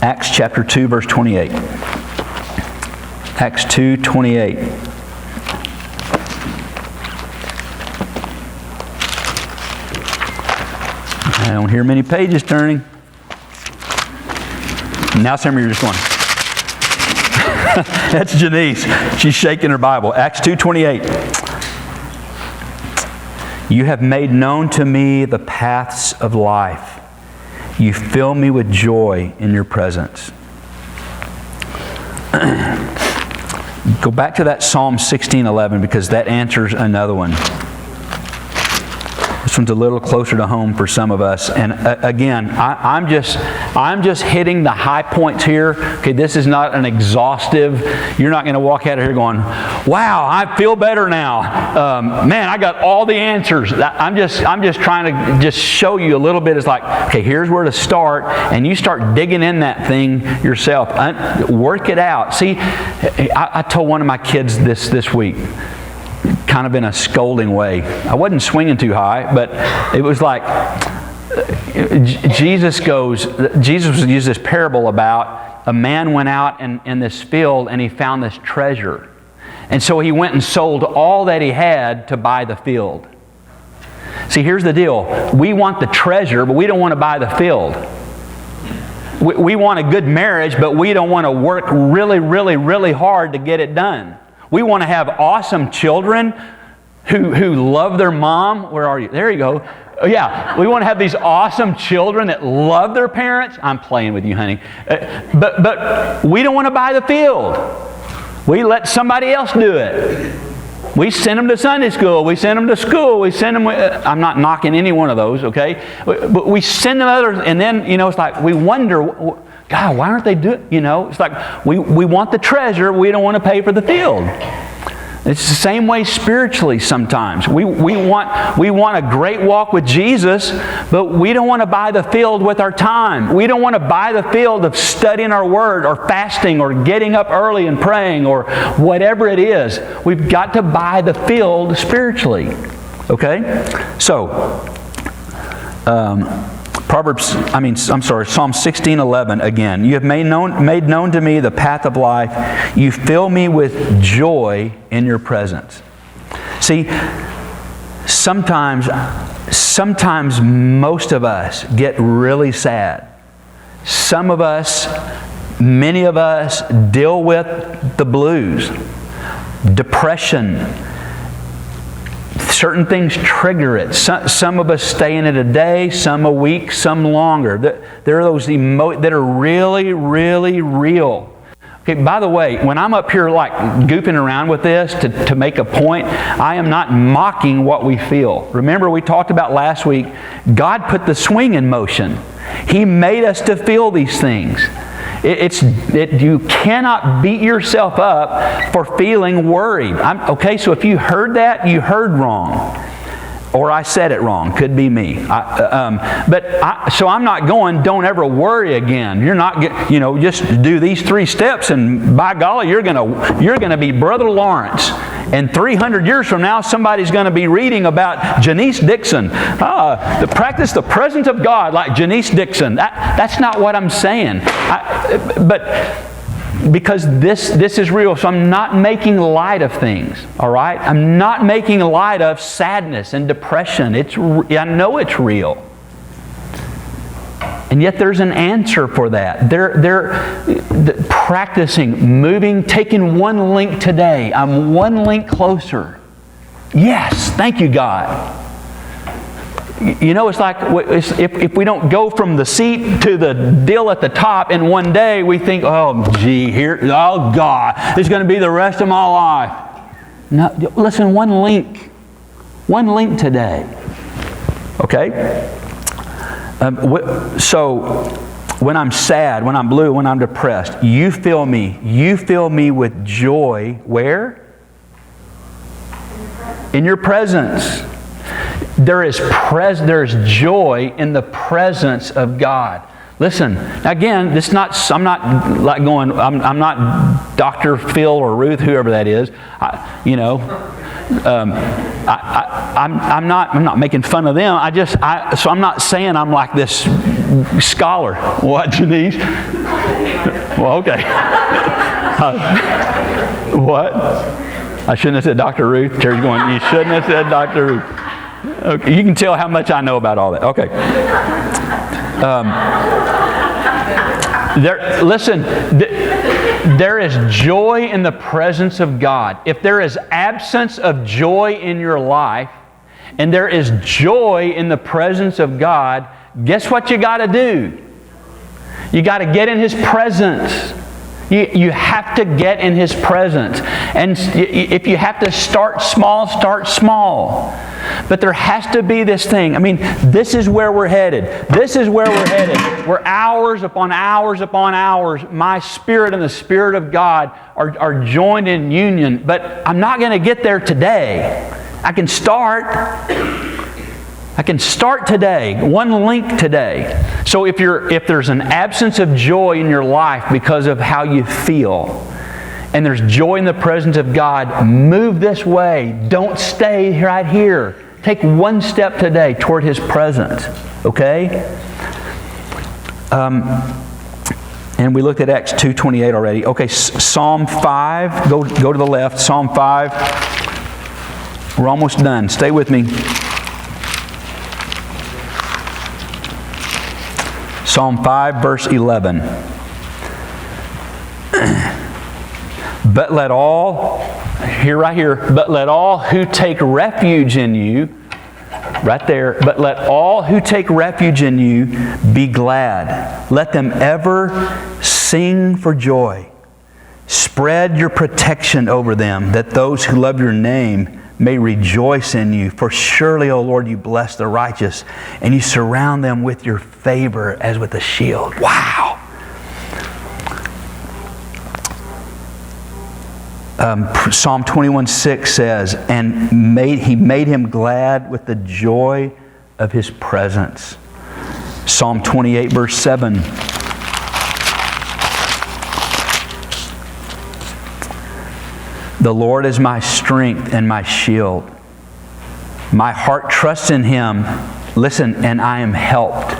Acts chapter 2, verse 28. Acts 2:28. I don't hear many pages turning. Now some of you are just going. That's Janice. She's shaking her Bible. Acts 2:28. You have made known to me the paths of life. You fill me with joy in your presence. Go back to that Psalm 16:11 because that answers another one. This one's a little closer to home for some of us. And again, I'm just hitting the high points here. Okay, this is not an exhaustive. You're not going to walk out of here going, "Wow, I feel better now. Man, I got all the answers." I'm just trying to just show you a little bit. It's like, okay, here's where to start, and you start digging in that thing yourself. Work it out. See, I told one of my kids this week, kind of in a scolding way. I wasn't swinging too high, but it was like Jesus used this parable about a man went out in this field and he found this treasure. And so he went and sold all that he had to buy the field. See, here's the deal. We want the treasure, but we don't want to buy the field. We want a good marriage, but we don't want to work really, really, really hard to get it done. We want to have awesome children who love their mom. Where are you? There you go. Oh, yeah, we want to have these awesome children that love their parents. I'm playing with you, honey. But we don't want to buy the field. We let somebody else do it. We send them to Sunday school. We send them to school. We send them. I'm not knocking any one of those, okay? But we send them others, and then it's like we wonder, God, why aren't they doing? It's like we want the treasure. We don't want to pay for the field. It's the same way spiritually sometimes. We want a great walk with Jesus, but we don't want to buy the field with our time. We don't want to buy the field of studying our Word or fasting or getting up early and praying or whatever it is. We've got to buy the field spiritually. Okay? So, Psalm 16:11 again. You have made known to me the path of life. You fill me with joy in your presence. See, sometimes most of us get really sad. Some of us, many of us, deal with the blues, depression. Certain things trigger it. Some of us stay in it a day, some a week, some longer. There are those that are really, really real. Okay, by the way, when I'm up here like goofing around with this to make a point, I am not mocking what we feel. Remember we talked about last week, God put the swing in motion. He made us to feel these things. You cannot beat yourself up for feeling worried. So if you heard that, you heard wrong. Or I said it wrong. Could be me. So I'm not going, don't ever worry again. You're not, just do these 3 steps and by golly, you're going to be Brother Lawrence. And 300 years from now, somebody's going to be reading about Janice Dixon. To practice the presence of God like Janice Dixon. That's not what I'm saying. But because this is real, so I'm not making light of things. All right? I'm not making light of sadness and depression. I know it's real. And yet there's an answer for that. They're practicing, moving, taking one link today. I'm one link closer. Yes, thank you, God. It's like if we don't go from the seat to the deal at the top in one day, we think, oh God, it's going to be the rest of my life. No, listen, one link today. Okay? So when I'm sad, when I'm blue, when I'm depressed, you fill me with joy. Where? In your presence. There's joy in the presence of God. Listen, again, I'm not Dr. Phil or Ruth, whoever that is. I'm not making fun of them. So I'm not saying I'm like this scholar. What, Denise? Well, okay. What? I shouldn't have said Dr. Ruth. Terry's going, you shouldn't have said Dr. Ruth. Okay, you can tell how much I know about all that. Okay. There is joy in the presence of God. If there is absence of joy in your life, and there is joy in the presence of God, guess what you got to do? You got to get in His presence. You have to get in His presence. And if you have to start small, start small. But there has to be this thing. I mean, this is where we're headed. This is where we're headed. We're hours upon hours upon hours. My spirit and the Spirit of God are joined in union. But I'm not going to get there today. I can start. I can start today, one link today. So if there's an absence of joy in your life because of how you feel, and there's joy in the presence of God, move this way. Don't stay right here. Take one step today toward His presence. Okay? And we looked at Acts 2:28 already. Okay, Psalm 5. Go to the left. Psalm 5. We're almost done. Stay with me. Psalm 5, verse 11. But let all who take refuge in you, right there, but let all who take refuge in you be glad. Let them ever sing for joy. Spread your protection over them, that those who love your name may rejoice in you. For surely, O Lord, you bless the righteous, and you surround them with your favor as with a shield. Wow! Psalm 21:6 says, and He made him glad with the joy of His presence. Psalm 28, verse 7. The Lord is my strength and my shield. My heart trusts in Him. Listen, and I am helped.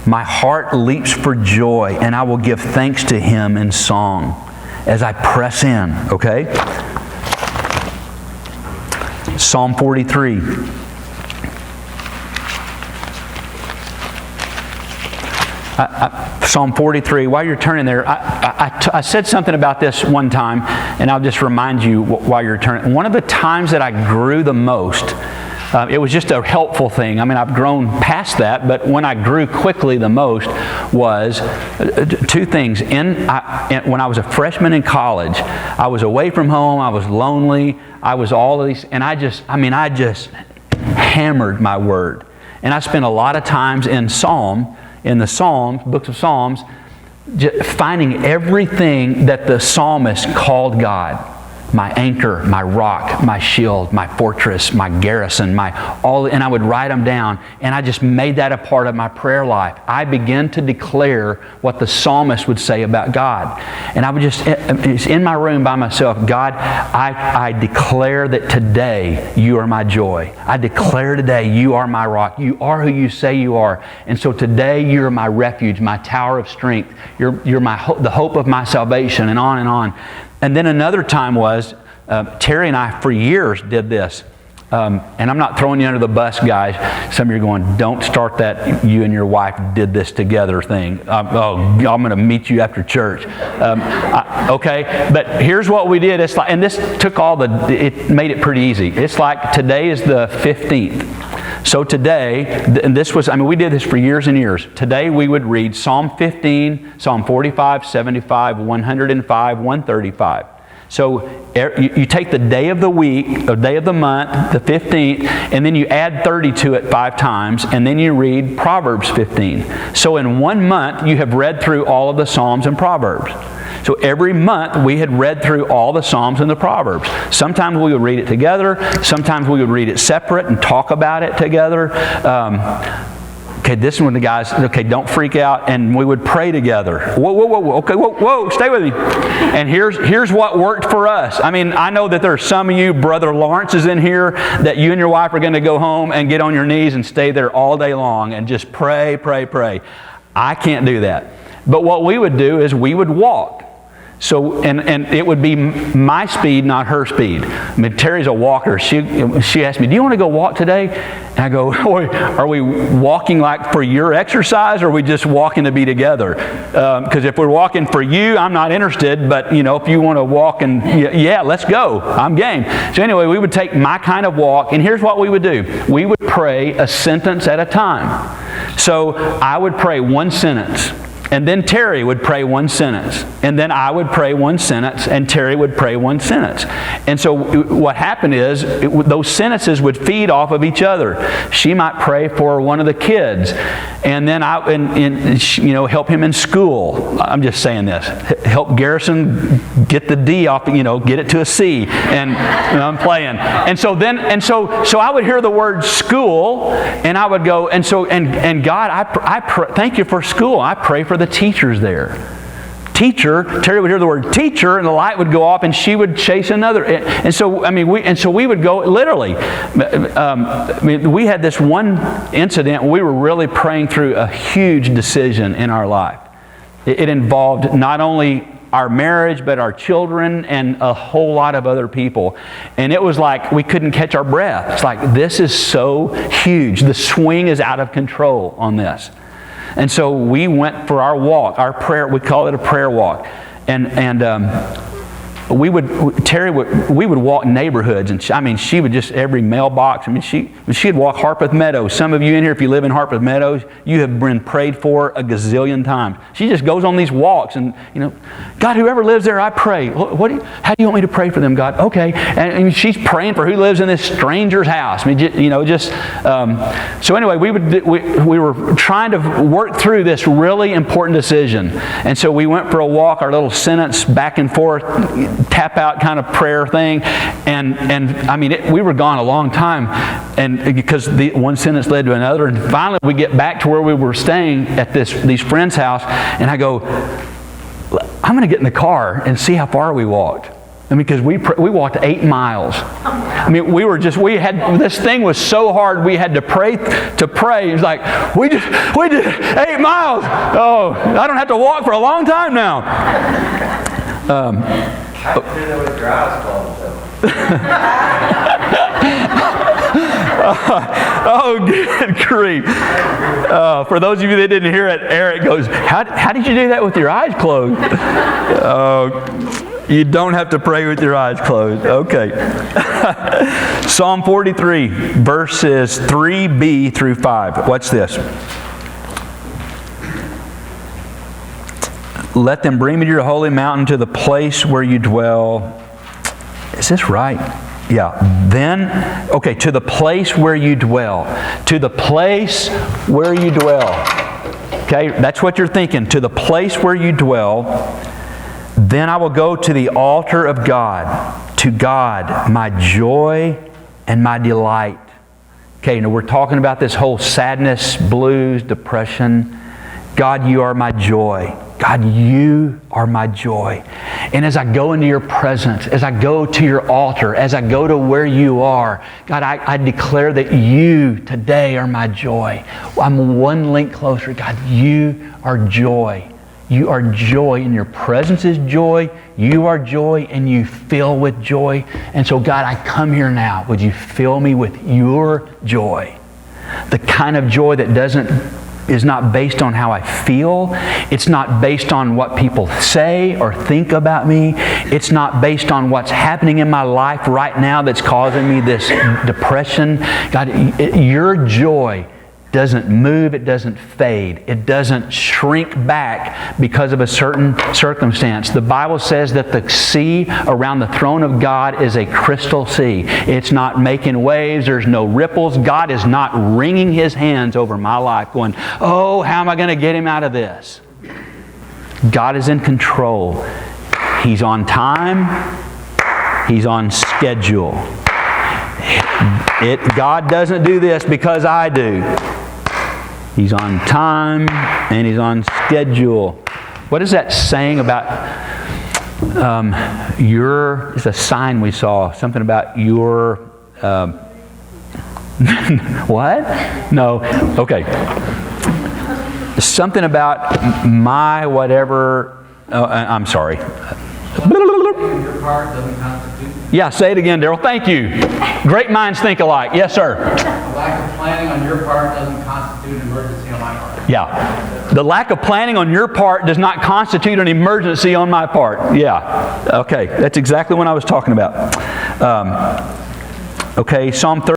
My heart leaps for joy, and I will give thanks to Him in song as I press in. Okay? Psalm 43. Psalm 43, while you're turning there, I said something about this one time, and I'll just remind you while you're turning. One of the times that I grew the most, it was just a helpful thing. I mean, I've grown past that, but when I grew quickly the most was two things. When I was a freshman in college, I was away from home, I was lonely, I was all of these, and I just hammered my word. And I spent a lot of times in the Psalms, books of Psalms, finding everything that the psalmist called God. My anchor, my rock, my shield, my fortress, my garrison, and I would write them down, and I just made that a part of my prayer life. I began to declare what the psalmist would say about God. And I would just, in my room by myself, God, I declare that today you are my joy. I declare today you are my rock. You are who you say you are. And so today you're my refuge, my tower of strength. You're the hope of my salvation, and on and on. And then another time was, Terry and I for years did this. And I'm not throwing you under the bus, guys. Some of you are going, don't start that you and your wife did this together thing. I'm going to meet you after church. Okay, but here's what we did. It's like, and this took it made it pretty easy. It's like today is the 15th. So today, and we did this for years and years. Today we would read Psalm 15, Psalm 45, 75, 105, 135. So you take the day of the week, or day of the month, the 15th, and then you add 30 to it 5 times, and then you read Proverbs 15. So in 1 month, you have read through all of the Psalms and Proverbs. So every month we had read through all the Psalms and the Proverbs. Sometimes we would read it together. Sometimes we would read it separate and talk about it together. Okay, this one, the guys, okay, don't freak out, and we would pray together. Whoa, okay, whoa, stay with me. And here's what worked for us. I mean, I know that there are some of you, Brother Lawrence is in here, that you and your wife are going to go home and get on your knees and stay there all day long and just pray. I can't do that. But what we would do is we would walk. So, and it would be my speed, not her speed. I mean, Terry's a walker. She asked me, do you want to go walk today? And I go, are we walking like for your exercise, or are we just walking to be together? Because if we're walking for you, I'm not interested. But, if you want to walk and, yeah, let's go. I'm game. So anyway, we would take my kind of walk, and here's what we would do. We would pray a sentence at a time. So I would pray one sentence. And then Terry would pray one sentence. And then I would pray one sentence. And Terry would pray one sentence. And so what happened is, those sentences would feed off of each other. She might pray for one of the kids. And then help him in school. I'm just saying this. Help Garrison get the D off, get it to a C. And I'm playing. And so I would hear the word school, and I would go, and God, I pray, thank you for school. I pray for the teachers there. Teacher, Terry would hear the word teacher, and the light would go off, and she would chase another. And so we would go literally. We had this one incident where we were really praying through a huge decision in our life. It involved not only our marriage, but our children and a whole lot of other people. And it was like we couldn't catch our breath. It's like, this is so huge. The swing is out of control on this. And so we went for our walk, our prayer. We call it a prayer walk, we would walk neighborhoods, and she would just every mailbox. She'd walk Harpeth Meadows. Some of you in here, if you live in Harpeth Meadows, you have been prayed for a gazillion times. She just goes on these walks, and God, whoever lives there, I pray. How do you want me to pray for them, God? Okay, and she's praying for who lives in this stranger's house. So anyway, we were trying to work through this really important decision, and so we went for a walk. Our little sentence back and forth, tap out kind of prayer thing, and we were gone a long time, and because the one sentence led to another, and finally we get back to where we were staying at these friends' house, and I go, I'm going to get in the car and see how far we walked. Because we walked 8 miles. This thing was so hard, we had to pray. It's like, we did 8 miles. Oh, I don't have to walk for a long time now. I can do that with your eyes closed. Oh, good grief. For those of you that didn't hear it, Eric goes, how did you do that with your eyes closed? You don't have to pray with your eyes closed. Okay. Psalm 43, verses 3b through 5. Watch this. Let them bring me to your holy mountain, to the place where you dwell. Is this right? Yeah. Then, okay, to the place where you dwell. To the place where you dwell. Okay, that's what you're thinking. To the place where you dwell. Then I will go to the altar of God, to God, my joy and my delight. Okay, we're talking about this whole sadness, blues, depression. God, you are my joy. God, you are my joy. And as I go into your presence, as I go to your altar, as I go to where you are, God, I declare that you today are my joy. I'm one link closer. God, you are joy. You are joy, and your presence is joy. You are joy, and you fill with joy. And so, God, I come here now. Would you fill me with your joy? The kind of joy that is not based on how I feel. It's not based on what people say or think about me. It's not based on what's happening in my life right now that's causing me this depression. God, your joy doesn't move, it doesn't fade, it doesn't shrink back because of a certain circumstance. The Bible says that the sea around the throne of God is a crystal sea. It's not making waves, there's no ripples. God is not wringing His hands over my life going, oh, how am I going to get him out of this? God is in control. He's on time. He's on schedule. God doesn't do this because I do. He's on time and he's on schedule. What is that saying about it's a sign we saw. Something about your... what? No. Okay. Something about my whatever... I'm sorry. Your part doesn't constitute. Yeah, say it again, Daryl. Thank you. Great minds think alike. Yes, sir. The lack of planning on your part doesn't constitute an emergency on my part. Yeah. The lack of planning on your part does not constitute an emergency on my part. Yeah. Okay. That's exactly what I was talking about. Okay, Psalm 30.